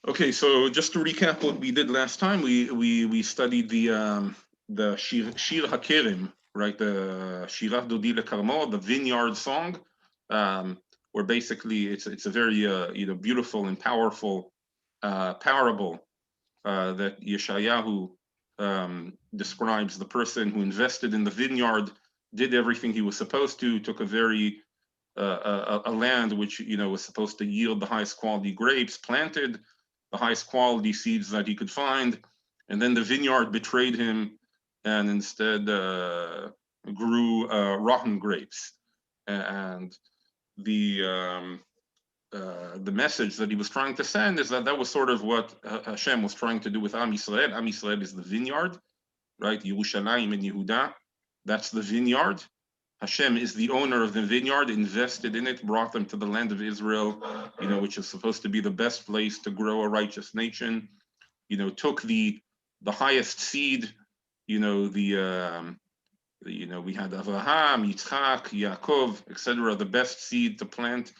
Okay, so just to recap what we did last time, we studied the Shir HaKerem, right? The Shirat Dodi LeKarmo, the vineyard song, where basically it's a very beautiful and powerful parable that Yeshayahu describes the person who invested in the vineyard, did everything he was supposed to, took a very a land which was supposed to yield the highest quality grapes, planted the highest quality seeds that he could find, and then the vineyard betrayed him and instead grew rotten grapes. And the message that he was trying to send is that that was sort of what Hashem was trying to do with Am Yisrael. Am Yisrael is the vineyard, right? Yerushalayim and Yehuda, that's the vineyard. Hashem is the owner of the vineyard, invested in it, brought them to the land of Israel, which is supposed to be the best place to grow a righteous nation. Took the highest seed. We had Avraham, Yitzchak, Yaakov, etc. The best seed to plant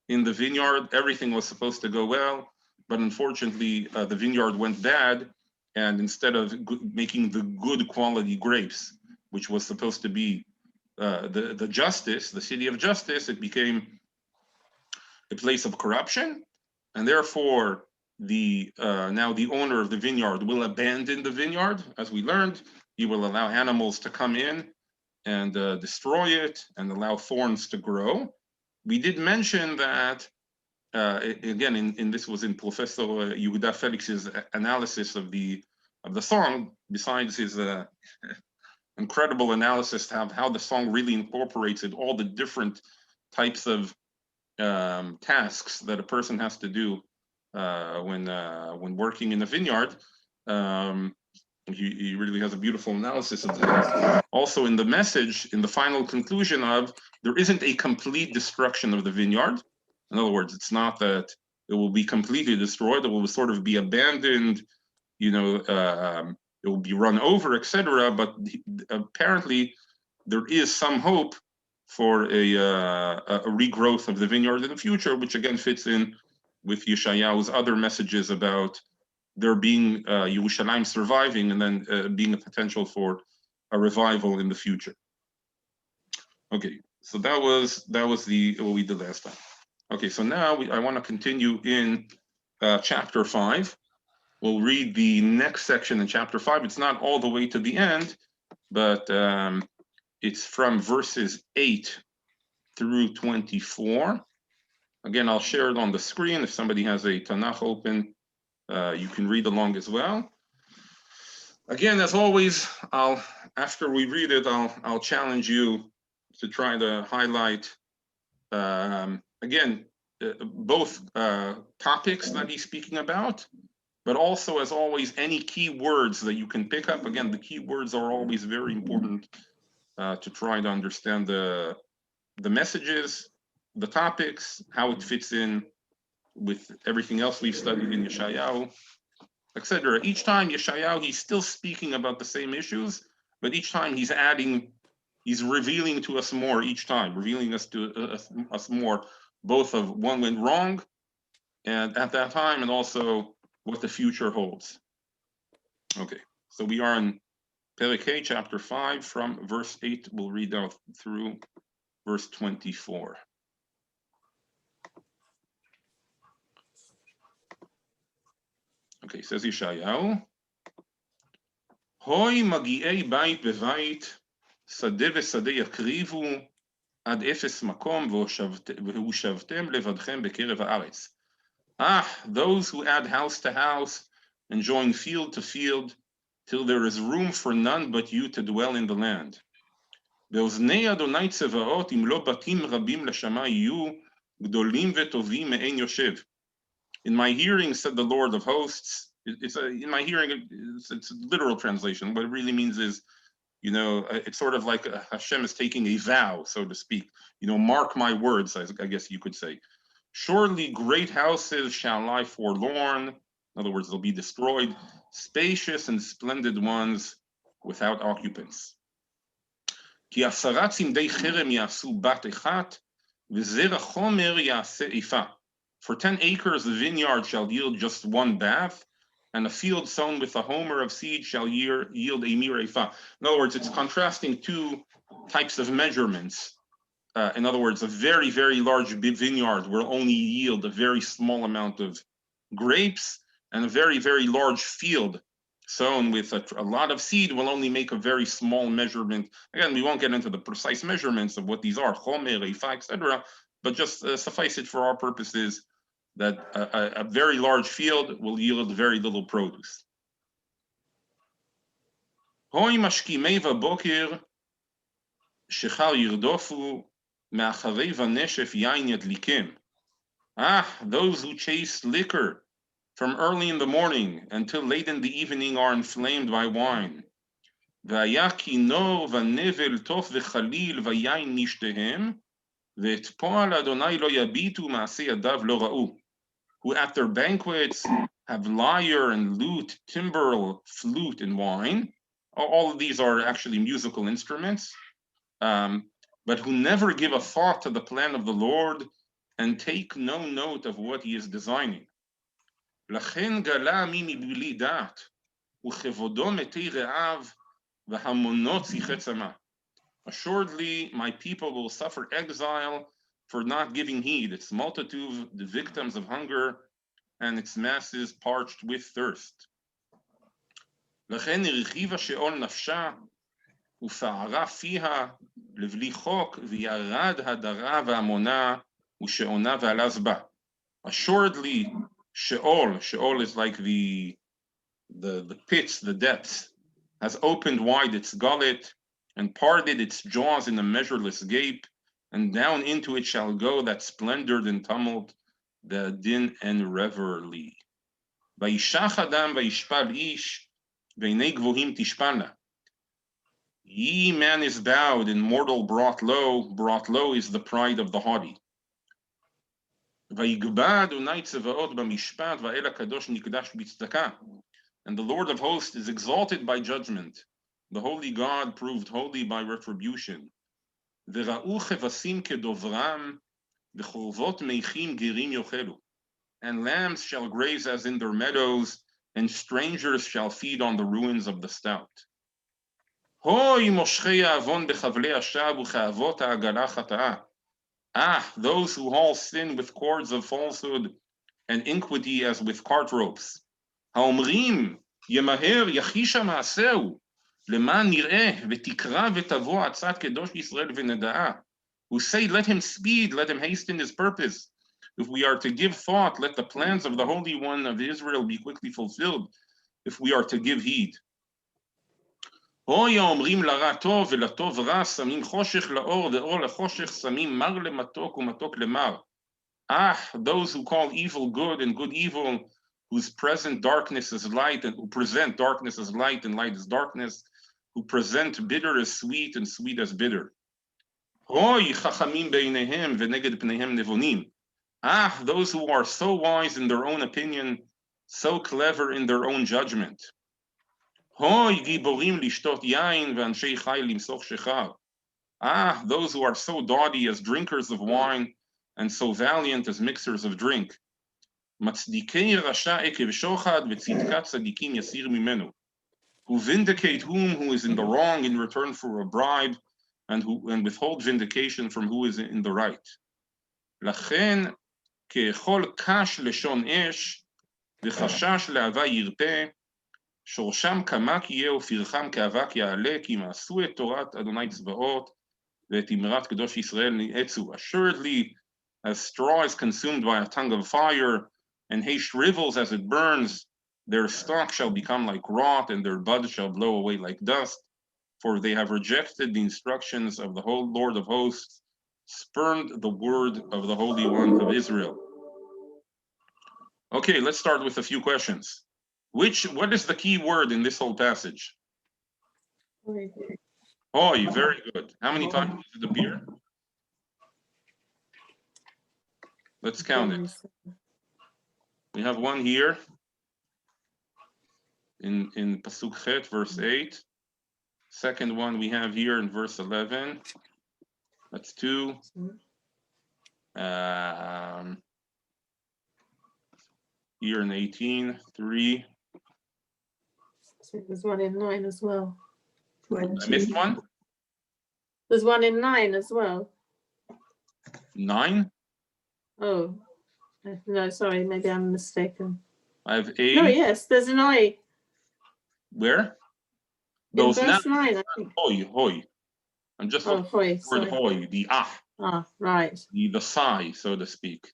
in the vineyard. Everything was supposed to go well, but unfortunately, the vineyard went bad, and instead of making the good quality grapes, which was supposed to be the justice, the city of justice, it became a place of corruption, and therefore now the owner of the vineyard will abandon the vineyard. As we learned, he will allow animals to come in and destroy it and allow thorns to grow. We did mention that again, this was in Professor Yehuda Felix's analysis of the song. Besides his incredible analysis of how the song really incorporated all the different types of tasks that a person has to do when working in a vineyard. He really has a beautiful analysis of that. Also in the message, in the final conclusion of, there isn't a complete destruction of the vineyard. In other words, it's not that it will be completely destroyed, it will sort of be abandoned, it will be run over, etc. But apparently there is some hope for a regrowth of the vineyard in the future, which again fits in with Yeshayahu's other messages about there being Yerushalayim surviving and then being a potential for a revival in the future. Okay, so that was what we did last time. Okay, so now I want to continue in chapter 5. We'll read the next section in chapter 5. It's not all the way to the end, but it's from verses 8 through 24. Again, I'll share it on the screen. If somebody has a Tanakh open, you can read along as well. Again, as always, after we read it, I'll challenge you to try to highlight again both topics that he's speaking about, but also, as always, any key words that you can pick up. Again, the key words are always very important to try to understand the messages, the topics, how it fits in with everything else we've studied in Yeshayahu, etc. Each time Yeshayahu, he's still speaking about the same issues, but each time he's revealing to us more each time, revealing us more, both of what went wrong and at that time, and also what the future holds. Okay, so we are in Perek chapter 5 from verse 8. We'll read out through verse 24. Okay, says Yeshayahu, Hoi magi'ei bait bevait, sade ושדה יקריבו, עד אפס מקום והושבתם לבדכם בקרב הארץ. Those who add house to house and join field to field, till there is room for none but you to dwell in the land. באוזני אדוני צבאות, אם לא בתים רבים לשמיים יהיו, גדולים וטובים מאין יושב. In my hearing, said the Lord of hosts. In my hearing, it's a literal translation. What it really means is, it's sort of like Hashem is taking a vow, so to speak. Mark my words, I guess you could say. Surely great houses shall lie forlorn. In other words, they'll be destroyed. Spacious and splendid ones without occupants. כי 10 צמדי חרם יעשו בת אחת, וזרע חומר יעשה איפה. For 10 acres, the vineyard shall yield just one bath, and a field sown with a homer of seed shall yield a mir ephah. In other words, it's contrasting two types of measurements. In other words, a very, very large vineyard will only yield a very small amount of grapes, and a very, very large field sown with a lot of seed will only make a very small measurement. Again, we won't get into the precise measurements of what these are, chomer, ephah, etc., but just suffice it for our purposes that a very large field will yield very little produce. Hoi mashkimei v'boker shechal yirdofu me'acharei v'neshef yain yadlikim. Those who chase liquor from early in the morning until late in the evening are inflamed by wine. והיה כינור ונבל טוב וחליל ויין משתיהם, ואת פועל אדוני לא יביטו מעשי ידיו לא ראו. Who at their banquets have lyre and lute, timbrel, flute, and wine. All of these are actually musical instruments, but who never give a thought to the plan of the Lord and take no note of what he is designing. לכן גלה מי מבלי דעת, וכבודו מתי רעב, והמונות שיחי צמא. Assuredly, my people will suffer exile for not giving heed, its multitude, the victims of hunger, and its masses parched with thirst. לכן הרחיבה שאול נפשה, ופערה פיה לבלי חוק, וירד הדרה והמונה, ושעונה ועלז בה. Assuredly, Sheol is like the pits, the depths, has opened wide its gullet and parted its jaws in a measureless gape, and down into it shall go that splendor and tumult, the din and revelry. וישח אדם וישפל איש, ועיני גבוהים תשפלנה. Ye man is bowed and mortal brought low is the pride of the haughty. ויגבה אדוני צבאות במשפט, והאל הקדוש נקדש בצדקה. And the Lord of hosts is exalted by judgment. The holy God proved holy by retribution. וראו כבשים כדוברם, וחורבות מיכים גרים יאכלו. And lambs shall graze as in their meadows, and strangers shall feed on the ruins of the stout. Hoi moshchei avon bechavlei ashav ucheavot ha'agala chata'a. Those who haul sin with cords of falsehood and iniquity as with cart ropes. Haomrim yemaher yachisha ma'aseu leman nireh v'tikra v'tavo atzat kedosh Yisrael v'neda'a. Who say, let him speed, let him hasten his purpose. If we are to give thought, let the plans of the Holy One of Israel be quickly fulfilled. If we are to give heed. הוי האומרים לרע טוב ולטוב רע, שמים חושך לאור ואור לחושך, שמים מר למתוק ומתוק למר. Those who call evil good and good evil, whose present darkness is light, and who present darkness as light and light as darkness, who present bitter as sweet and sweet as bitter. הוי חכמים בעיניהם ונגד פניהם נבונים. Those who are so wise in their own opinion, so clever in their own judgment. Hoi giborim lishtot yain ve'anshei chai limsoch shechar. Those who are so doughty as drinkers of wine and so valiant as mixers of drink. Matzdikei rasha ekev shochad ve'tzidkat tzadikim yasir mimenu. Who vindicate who is in the wrong in return for a bribe, and withhold vindication from who is in the right. Lachen ke'echol kash leshon esh v'chashash le'ava yirpeh. שורשם כמק יהיה ופרחם כאבק יעלה, כי מעשו את תורת אדוני צבאות ואת אמרת קדוש ישראל נעצו. Assuredly, as straw is consumed by a tongue of fire, and hay shrivels as it burns, their stalk shall become like rot, and their bud shall blow away like dust, for they have rejected the instructions of the whole Lord of hosts, spurned the word of the Holy One of Israel. Okay, let's start with a few questions. What is the key word in this whole passage? Hoi, very good. How many times does it appear? Let's count it. We have one here in Pasuk Chet, verse 8. Second one we have here in verse 11. That's 2. Here in 18, 3. So there's one in 9 as well. 20. I missed one. There's one in 9 as well. 9. Oh, no, sorry, maybe I'm mistaken. I have 8. No, yes, there's an I. Where? In Those verse 9, I think. hoi. I'm just Oh, looking hoi, for the sorry. hoi, the Ah, right. the sigh, so to speak.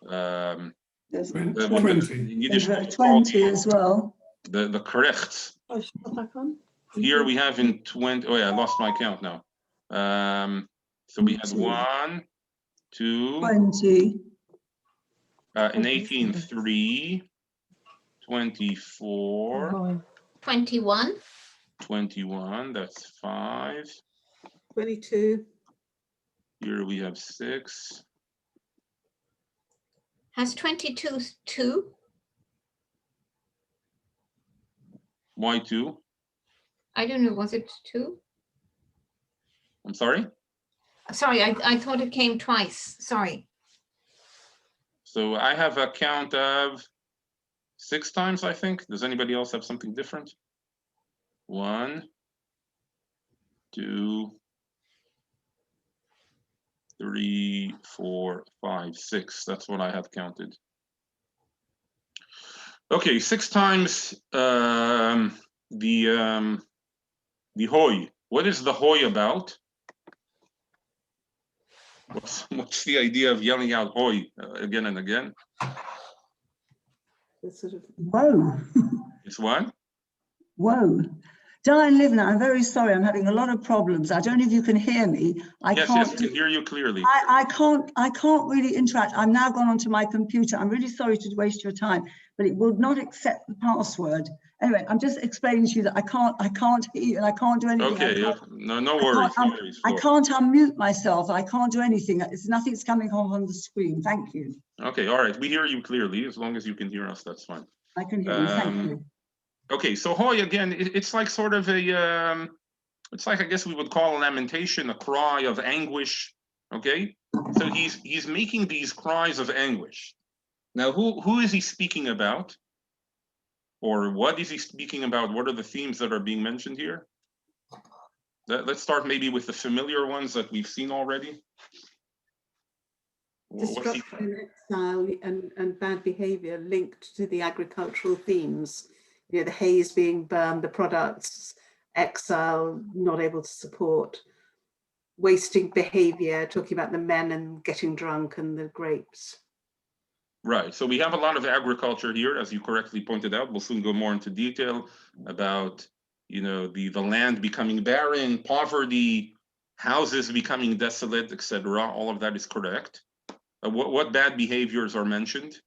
There's In 20. Yiddish, there's it's called 20 as well. the correct. Oh, should I put back on? Here we have in 20. Oh yeah, I lost my count now. So we had 1, 2. 20. In 18, 3. 24. Oh, 21. 21. That's 5. 22. Here we have 6. Has 22 2? Why 2? I don't know, was it 2? I'm sorry. Sorry, I thought it came twice. Sorry. So I have a count of 6 times, I think. Does anybody else have something different? 1, 2, 3, 4, 5, 6. That's what I have counted. Okay, 6 times the hoi. What is the hoi about? What's the idea of yelling out hoi again and again? It's sort of Whoa. It's what? Whoa. Diane Livner, I'm very sorry. I'm having a lot of problems. I don't know if you can hear me. Yes, I can hear you clearly. I can't really interact. I'm now gone onto my computer. I'm really sorry to waste your time, but it will not accept the password. Anyway, I'm just explaining to you that I can't hear you and I can't do anything. Okay, no worries. I can't unmute myself. I can't do anything. Nothing's coming on the screen. Thank you. Okay, all right. We hear you clearly. As long as you can hear us, that's fine. I can hear you. Thank you. Okay, so hoi again, it's like sort of a, it's like I guess we would call a lamentation, a cry of anguish. Okay, so he's making these cries of anguish. Now, who is he speaking about? Or what is he speaking about? What are the themes that are being mentioned here? Let's start maybe with the familiar ones that we've seen already. Destruction, exile, and bad behavior linked to the agricultural themes. You know, the hays being burned, the products, exile, not able to support, wasting behavior, talking about the men and getting drunk and the grapes. Right, so we have a lot of agriculture here, as you correctly pointed out. We'll soon go more into detail about, you know, the land becoming barren, poverty, houses becoming desolate, etc. All of that is correct. What bad behaviors are mentioned?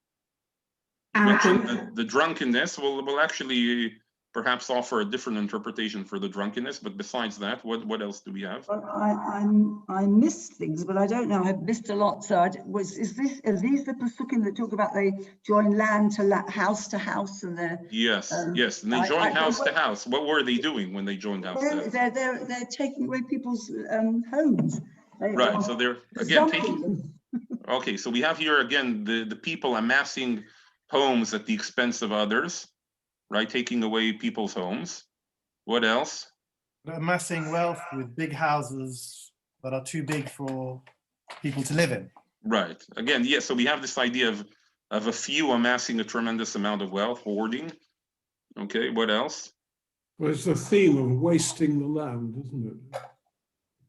You mentioned the drunkenness. We'll actually perhaps offer a different interpretation for the drunkenness, but besides that, what else do we have? Well, I missed things, but I don't know. I've missed a lot. So are these the pasukim that talk about they join land to house, and they're yes, and they joined house to house. What were they doing when they joined house to house? They're taking away people's homes. Right. So they're again taking. Okay, so we have here again the people amassing homes at the expense of others, right? Taking away people's homes. What else? Amassing wealth with big houses that are too big for people to live in. Right. Again, yes. So we have this idea of a few amassing a tremendous amount of wealth, hoarding. Okay. What else? Well, it's the theme of wasting the land, isn't it?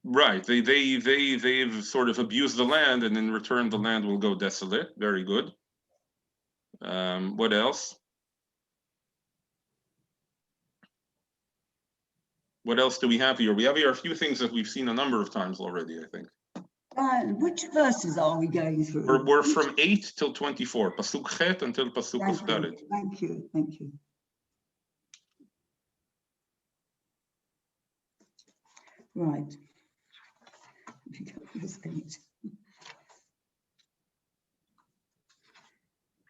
Right. They've sort of abused the land, and in return, the land will go desolate. Very good. What else? What else do we have here? We have here a few things that we've seen a number of times already, I think. Which verses are we going through? We're from 8 till 24, Pasuk Chet until Pasuk Dalet. Thank you, thank you. Right.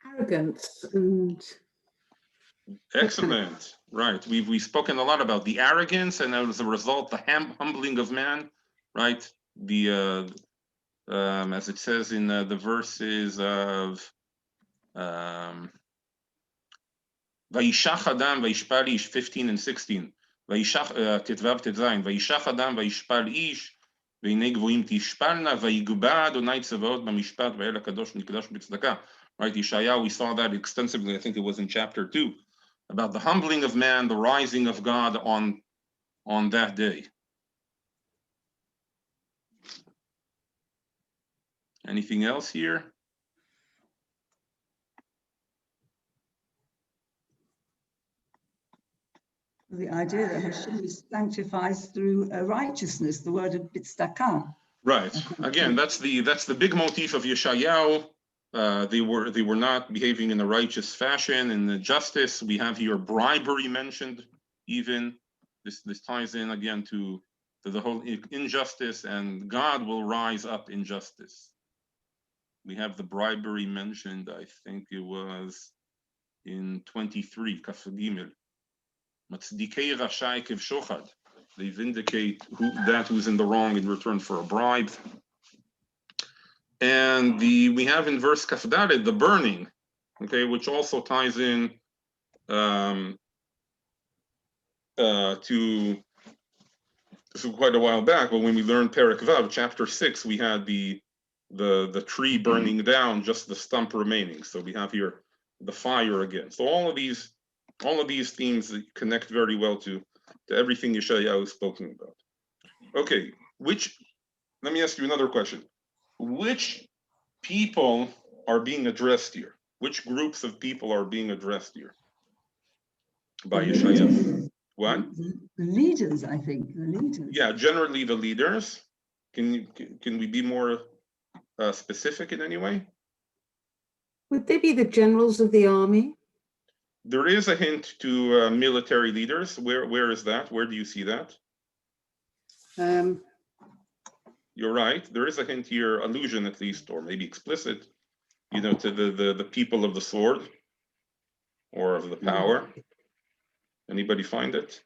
Arrogance and Excellent. Right. We've spoken a lot about the arrogance, and as a result, the humbling of man. Right. The as it says in the verses of Vayishach Adam vayishpal ish, 15 and 16. Vayishach Tetvav Tetzayin. Vayishach Adam vayishpal ish. והנה גבוהים תשפלנה, ויגבה אדוני צבאות במשפט, והאל הקדוש נקדש בצדקה. Right, Yeshayahu, we saw that extensively, I think it was in chapter 2, about the humbling of man, the rising of God on that day. Anything else here? The idea that Hashem sanctifies through righteousness, the word of bitzdaka. Right. Again, that's the big motif of Yeshayahu. They were not behaving in a righteous fashion, in the justice. We have here bribery mentioned. Even this ties in again to the whole injustice, and God will rise up in justice. We have the bribery mentioned. I think it was in 23 Kaf Gimel. Matzdikei Rasha Ekev Shochad. They vindicate who's in the wrong in return for a bribe. And we have in verse Kaf Daled the burning, okay, which also ties in to this was quite a while back, but when we learned Perek Vav, chapter 6, we had the tree burning down, just the stump remaining. So we have here the fire again. So all of these themes connect very well to everything Yeshayahu is spoken about. Okay, let me ask you another question. Which people are being addressed here? Which groups of people are being addressed here by Yeshayahu? What? The leaders, I think, the leaders. Yeah, generally the leaders. Can we be more specific in any way? Would they be the generals of the army? There is a hint to military leaders. Where is that? Where do you see that? You're right. There is a hint here, allusion at least, or maybe explicit, to the people of the sword or of the power. Anybody find it?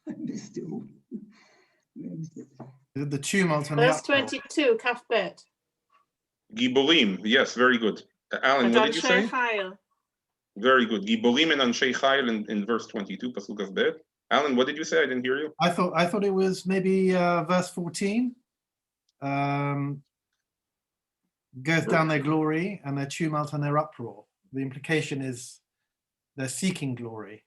I missed it all. The tumult and the Verse uproar. 22, Kaf Bet. Gibolim. Yes, very good. Alan, what did you say? Very good. Gibolim and Anshei Chayil in verse 22, Pasuk of Bet. Alan, what did you say? I didn't hear you. I thought it was maybe verse 14. Goes down their glory and their tumult and their uproar. The implication is they're seeking glory.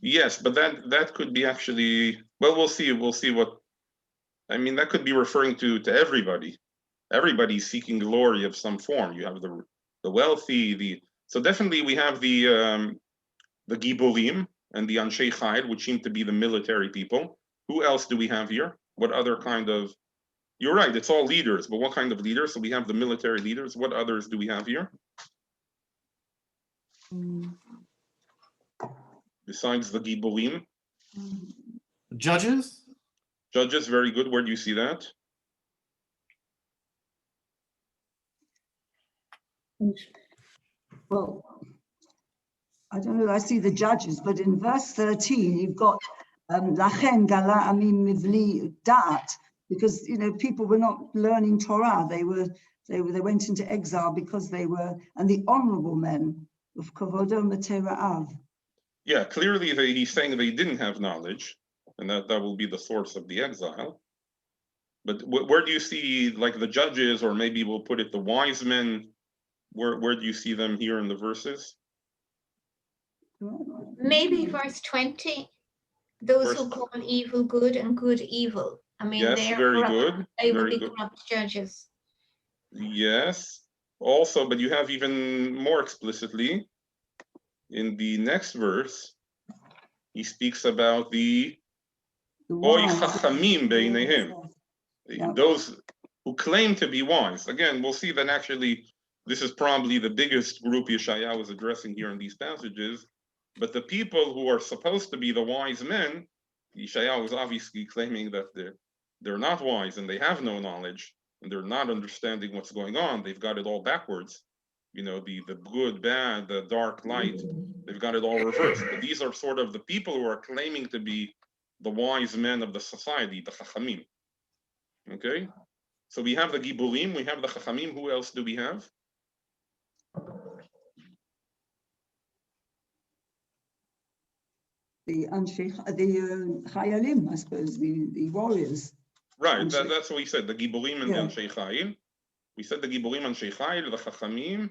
Yes, but that could be actually, well, we'll see what, I mean, that could be referring to everybody. Everybody's seeking glory of some form. You have the wealthy, so definitely we have the Giborim and the Anshei Chayil, which seem to be the military people. Who else do we have here? What other kind of, you're right, it's all leaders, but what kind of leaders? So we have the military leaders. What others do we have here? Besides the Giborim? Judges? Judges, very good. Where do you see that? Well, I don't know, I see the judges, but in verse 13, you've got Lachen Gala Amim Mivli Dat, because people were not learning Torah. They went into exile because they were, and the honorable men of Kavodo Matera'av. Yeah, clearly he's saying they didn't have knowledge, and that will be the source of the exile. But where do you see, like, the judges, or maybe we'll put it the wise men? Where do you see them here in the verses? Maybe verse 20, those who call evil good and good evil. I mean, yes, they are very corrupt. good. They will Very be good. corrupt judges. Yes, also, but you have even more explicitly in the next verse, he speaks about the Oy Chachamim Beinehim, those who claim to be wise. Again, we'll see that actually this is probably the biggest group Yeshayahu is addressing here in these passages. But the people who are supposed to be the wise men, Yeshayahu is obviously claiming that they're not wise and they have no knowledge and they're not understanding what's going on. They've got it all backwards. The good, bad, the dark, light, they've got it all reversed. But these are sort of the people who are claiming to be the wise men of the society, the Chachamim. Okay? So we have the Giburim, we have the Chachamim. Who else do we have? Chayalim, I suppose, the warriors. Right, that's what we said, the Giborim and the Anshei Chayil. We said the Giborim, Anshei Chayil, the Chachamim.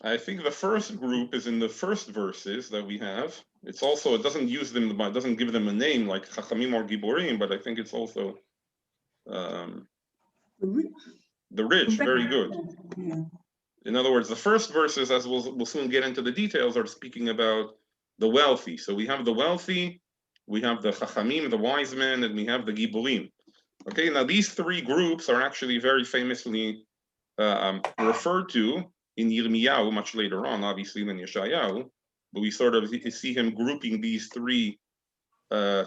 I think the first group is in the first verses that we have. It's also, it doesn't use them, it doesn't give them a name like Chachamim or Giborim, but I think it's also the rich, very good. Yeah. In other words, the first verses, as we'll soon get into the details, are speaking about the wealthy. So we have the wealthy, we have the Chachamim, the wise men, and we have the Giborim. Okay, now these three groups are actually very famously referred to in Yirmiyahu much later on, obviously, than Yeshayahu, but we sort of see him grouping these three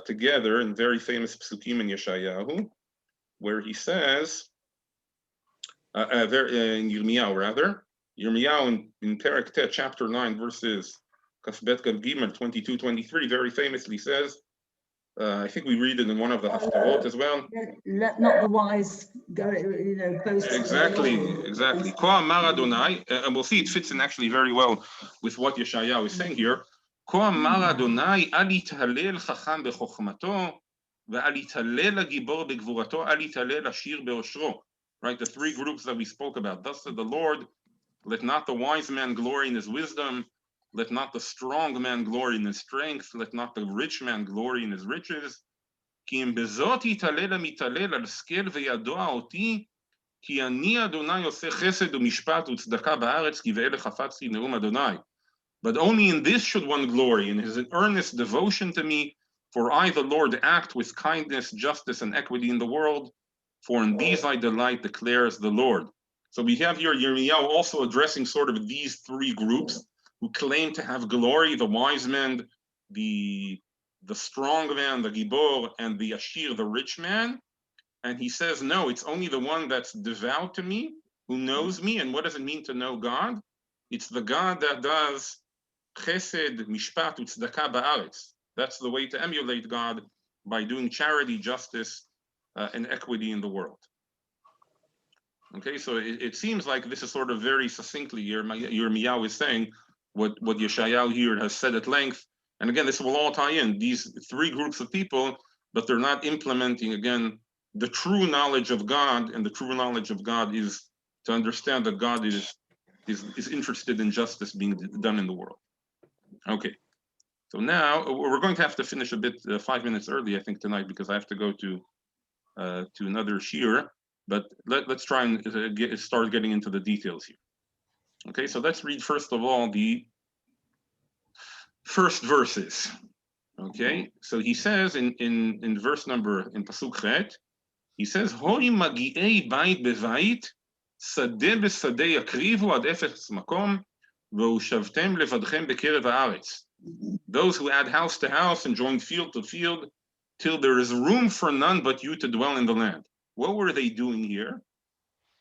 together in very famous psukim in Yeshayahu, where he says, in Yirmiyahu rather, Yirmiyahu in Perek Tet, chapter 9, verses Kasbet Gad Gimel 22-23, very famously says, I think we read it in one of the Haftarot as well. Let not the wise go, boast. Exactly. Ko amar Adonai, and we'll see it fits in actually very well with what Yeshayahu is saying here. Ko amar Adonai, al yithalel chacham bechokhmato, ve'al yithalel hagibor begvurato, al yithalel ashir beoshro. Right, the three groups that we spoke about. Thus said the Lord, let not the wise man glory in his wisdom, let not the strong man glory in his strength, let not the rich man glory in his riches. כי אם בזאת יתהלל המתהלל על סקל וידוע אותי, כי אני אדוני עושה חסד ומשפט וצדקה בארץ, כי ואלה חפצתי נאום אדוני. But only in this should one glory, in his earnest devotion to me, for I, the Lord, act with kindness, justice, and equity in the world, for in these I delight, declares the Lord. So we have here Yirmiyahu also addressing sort of these three groups who claim to have glory, the wise men, the strong man, the Gibor, and the Ashir, the rich man. And he says, no, it's only the one that's devout to me, who knows me. And what does it mean to know God? It's the God that does chesed, mishpat, u'tzedakah ba'aretz. That's the way to emulate God, by doing charity, justice, and equity in the world. Okay, so it seems like this is sort of very succinctly here, Yirmiyahu is saying what Yeshayahu here has said at length. And again, this will all tie in, these three groups of people, but they're not implementing, again, the true knowledge of God. And the true knowledge of God is to understand that God is interested in justice being done in the world. Okay, so now we're going to have to finish a bit 5 minutes early, I think, tonight, because I have to go to another shir. But let's try and start getting into the details here. Okay, so let's read first of all the first verses. Okay, so he says in verse number, in pasuk chet, he says, Hoi magi'ei bait bevait, sadeh besadeh yakrivu ad efes makom, ve'ushavtem levadchem bekerev haaretz. Those who add house to house and join field to field, till there is room for none but you to dwell in the land. What were they doing here?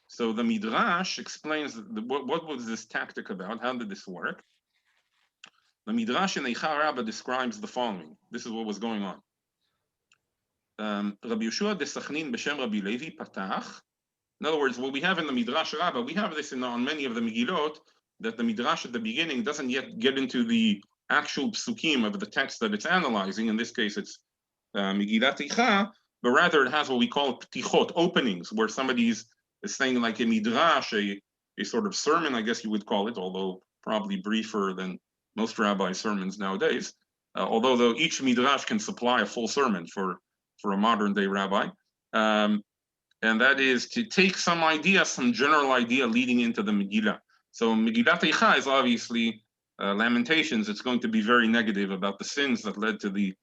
So the Midrash explains what was this tactic about? How did this work? The Midrash in Eicha Rabbah describes the following. This is what was going on. Rabbi Yeshua de Sachnin b'shem Rabbi Levi patach. In other words, what we have in the Midrash Rabbah, we have this on many of the Megillot, that the Midrash at the beginning doesn't yet get into the actual psukim of the text that it's analyzing. In this case, it's Megillat Eicha, but rather it has what we call ptichot, openings, where somebody is saying like a Midrash, a sort of sermon, I guess you would call it, although probably briefer than most rabbi sermons nowadays. Although each Midrash can supply a full sermon for a modern day rabbi. And that is to take some idea, some general idea leading into the Megillah. So Megillat Eicha is obviously Lamentations. It's going to be very negative about the sins that led to the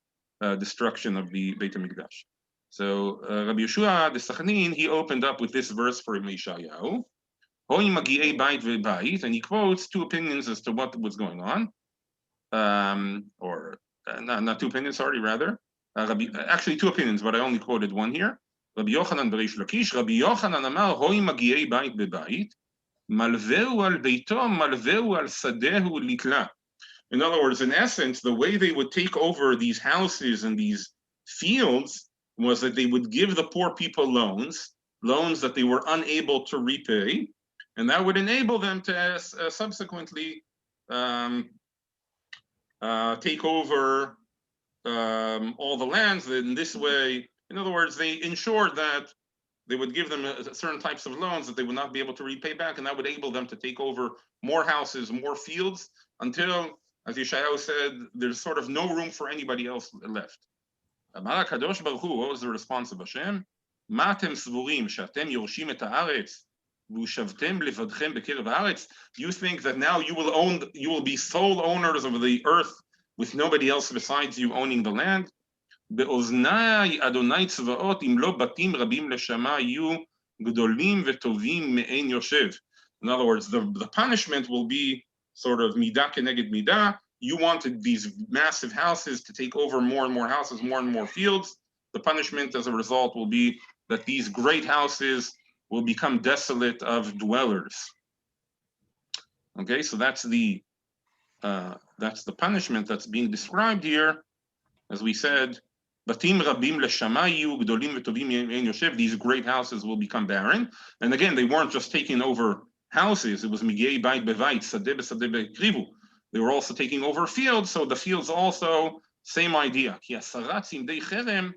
destruction of the Beit HaMikdash. So Rabbi Yeshua de Sachnin, he opened up with this verse for Yeshayahu, Hoi magi'ei bait ve'bait, and he quotes two opinions as to what was going on. Not two opinions, sorry, rather. Actually two opinions, but I only quoted one here. Rabbi Yochanan b'Reish Lakish, Rabbi Yochanan amar, Hoi magi'ei bait ve'bait, malveu al beito, malveu al sadehu litla. In other words, in essence, the way they would take over these houses and these fields was that they would give the poor people loans that they were unable to repay, and that would enable them to subsequently take over all the lands. In this way, in other words, they ensured that they would give them certain types of loans that they would not be able to repay back, and that would enable them to take over more houses, more fields, until, as Yeshayahu said, there's sort of no room for anybody else left. Amar HaKadosh Baruch Hu, what was the response of Hashem? Ma atem svurim she'atem yorshim et haaretz v'ushavtem levadchem b'kerev haaretz? You think that now you will be sole owners of the earth with nobody else besides you owning the land? באוזני אדוני צבאות אם לא בתים רבים לשמה יהיו גדולים וטובים מעין יושב. In other words, the punishment will be sort of midah keneged midah. You wanted these massive houses to take over more and more houses, more and more fields. The punishment as a result will be that these great houses will become desolate of dwellers. Okay, so that's the punishment that's being described here. As we said, Batim rabim leshamayu gdolim v'tovim ein yoshev. These great houses will become barren. And again, they weren't just taking over houses. It was migei bait bevait, sadeh b'sadeh b'krivu. They were also taking over fields. So the fields also, same idea. Ki asarat simdei cherem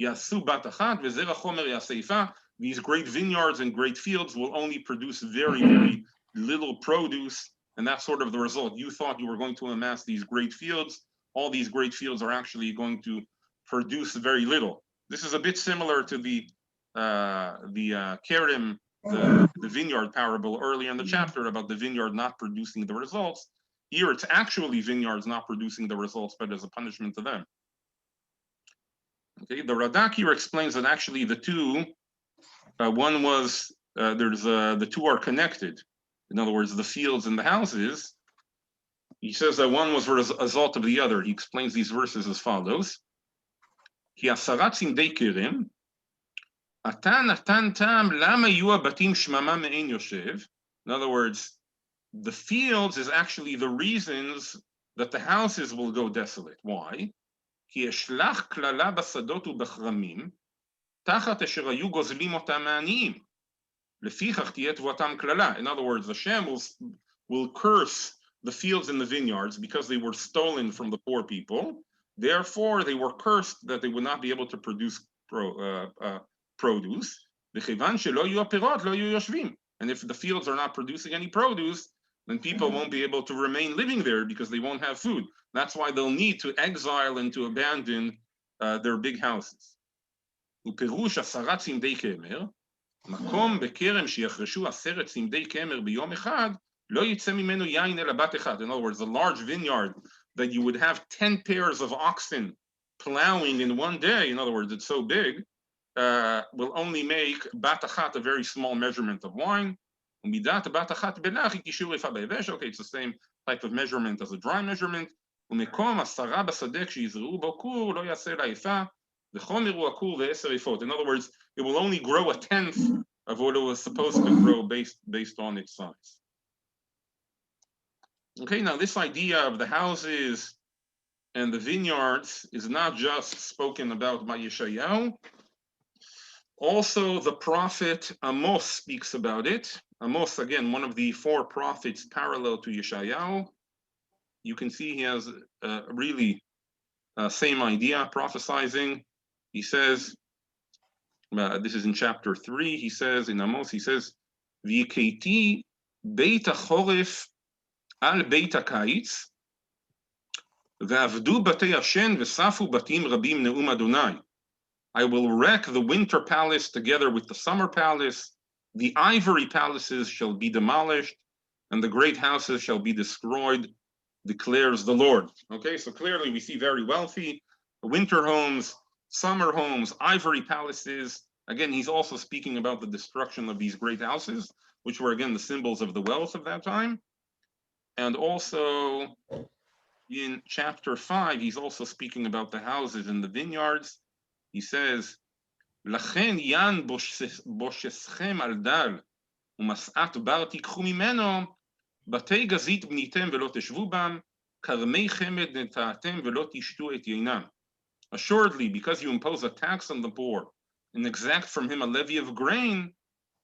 yasu bat achat v'zera chomer yaseifa. These great vineyards and great fields will only produce very, very little produce. And that's sort of the result. You thought you were going to amass these great fields. All these great fields are actually going to produce very little. This is a bit similar to the Kerem, the vineyard parable earlier in the chapter about the vineyard not producing the results. Here it's actually vineyards not producing the results, but as a punishment to them. Okay, the Radak here explains that actually the two, one was, the two are connected. In other words, the fields and the houses. He says that one was a result of the other. He explains these verses as follows. כי עשרת צמדי כרם, אתה נתנתם למה יהיו הבתים שממה מעין יושב. In other words, the fields is actually the reasons that the houses will go desolate. Why? כי אשלח כללה בשדות ובכרמים, תחת אשר היו גוזלים אותם מעניים. לפיכך תהיה תבואתם כללה. In other words, Hashem will curse the fields and the vineyards because they were stolen from the poor people. Therefore, they were cursed that they would not be able to produce produce. And if the fields are not producing any produce, then people won't be able to remain living there because they won't have food. That's why they'll need to exile and to abandon their big houses. ופירוש עשרת צמדי כמר, מקום בכרם שיחרשו 10 צמדי כמר ביום אחד, לא יצא ממנו יין אלא בת אחד. In other words, a large vineyard that you would have 10 pairs of oxen plowing in one day, in other words, it's so big, will only make bat achat, a very small measurement of wine. Midat bat achat belach ikishur ifa bevesh. Okay, it's the same type of measurement as a dry measurement. Umekom asara basadek sheyizru bo kur lo yaseh laifa v'chomer hu akur ve'eser ifot. In other words, it will only grow 1/10 of what it was supposed to grow based on its size. Okay, now this idea of the houses and the vineyards is not just spoken about by Yeshayahu. Also, the prophet Amos speaks about it. Amos, again, one of the 4 prophets parallel to Yeshayahu. You can see he has really same idea, prophesizing. He says, this is in chapter 3, he says, in Amos, he says, V'yikeiti beit hachoref al beit hakiitz, ve'avdu batei Hashem ve'safu batim rabim ne'um Adonai. I will wreck the winter palace together with the summer palace. The ivory palaces shall be demolished, and the great houses shall be destroyed, declares the Lord. Okay, so clearly we see very wealthy winter homes, summer homes, ivory palaces. Again, he's also speaking about the destruction of these great houses, which were again the symbols of the wealth of that time. And also in chapter 5, he's also speaking about the houses and the vineyards. He says, Lachen yan bosheschem al dal, umas'at bar tikchu mimeno, batei gazit bnitem velo teshvu bam, karmei chemed neta'atem velo tishtu et yainam. Assuredly, because you impose a tax on the poor and exact from him a levy of grain,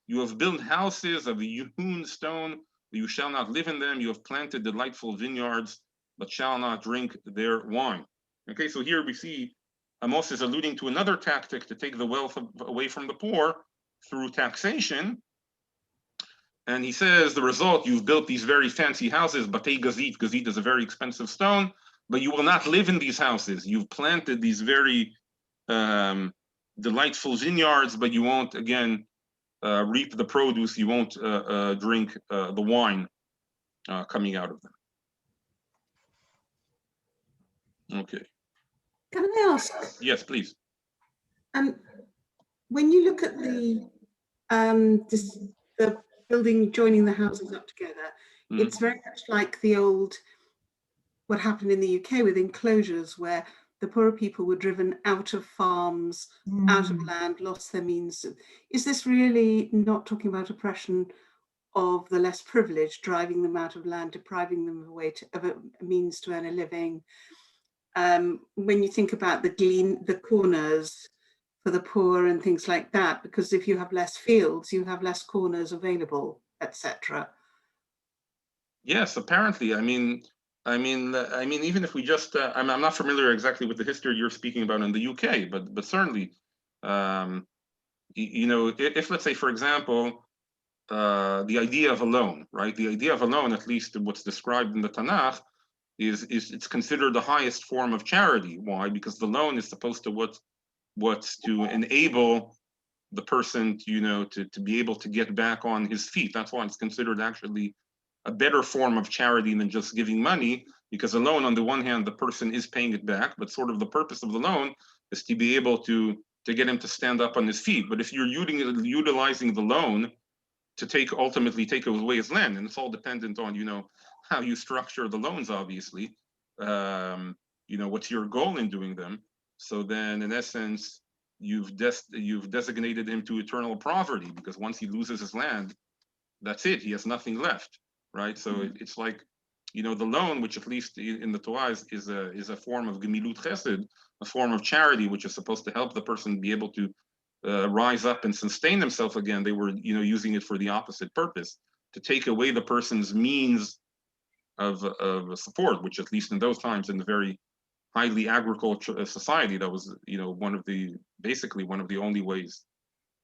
you have built houses of hewn stone You shall not live in them. You have planted delightful vineyards, but shall not drink their wine. Okay, so here we see Amos is alluding to another tactic to take the wealth away from the poor through taxation. And he says the result, you've built these very fancy houses, batei gazit. Gazit is a very expensive stone, but you will not live in these houses. You've planted these very delightful vineyards, but you won't, again, reap the produce. You won't drink the wine coming out of them. Okay. Can I ask? Yes, please. When you look at the building joining the houses up together, it's very much like the old, what happened in the UK with enclosures, where the poorer people were driven out of farms, out of land, lost their means. Is this really not talking about oppression of the less privileged, driving them out of land, depriving them of a means to earn a living? When you think about the corners for the poor and things like that, because if you have less fields, you have less corners available, etc. Yes, apparently. I mean, even if we just, I'm not familiar exactly with the history you're speaking about in the UK, but certainly, you know, if let's say, for example, the idea of a loan, right? The idea of a loan, at least what's described in the Tanakh, is it's considered the highest form of charity. Why? Because the loan is supposed to what's to enable the person to, you know, to be able to get back on his feet. That's why it's considered actually a better form of charity than just giving money, because a loan, on the one hand, the person is paying it back, but sort of the purpose of the loan is to be able to get him to stand up on his feet. But if you're utilizing the loan to ultimately take away his land, and it's all dependent on, you know, how you structure the loans, obviously, you know, what's your goal in doing them. So then, in essence, you've designated him to eternal poverty, because once he loses his land, that's it. He has nothing left, right? So it's like, you know, the loan, which at least in the Torah is a form of gemilut chesed, a form of charity, which is supposed to help the person be able to rise up and sustain themselves again. They were, you know, using it for the opposite purpose, to take away the person's means of support, which at least in those times, in the very highly agricultural society, that was, you know, basically one of the only ways.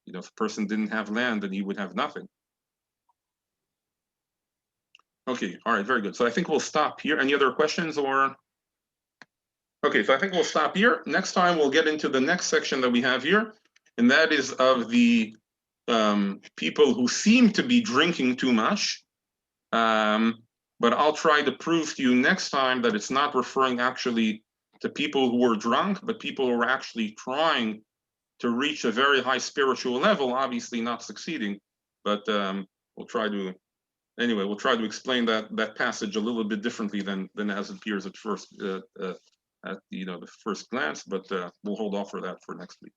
You know, if a person didn't have land, then he would have nothing. Okay, all right, very good. So I think we'll stop here. Any other questions or? Okay, so I think we'll stop here. Next time we'll get into the next section that we have here, and that is of the people who seem to be drinking too much. But I'll try to prove to you next time that it's not referring actually to people who were drunk, but people who are actually trying to reach a very high spiritual level, obviously not succeeding. But we'll try to explain that passage a little bit differently than as it appears at first, at, you know, the first glance. But we'll hold off for that for next week.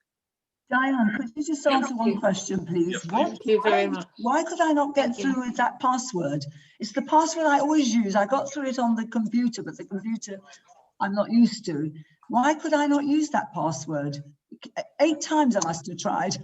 Diane, could you just answer one question, please? Yes, please. Thank you very much. Why could I not get through with that password? It's the password I always use. I got through it on the computer, but the computer I'm not used to. Why could I not use that password? 8 times I must have tried.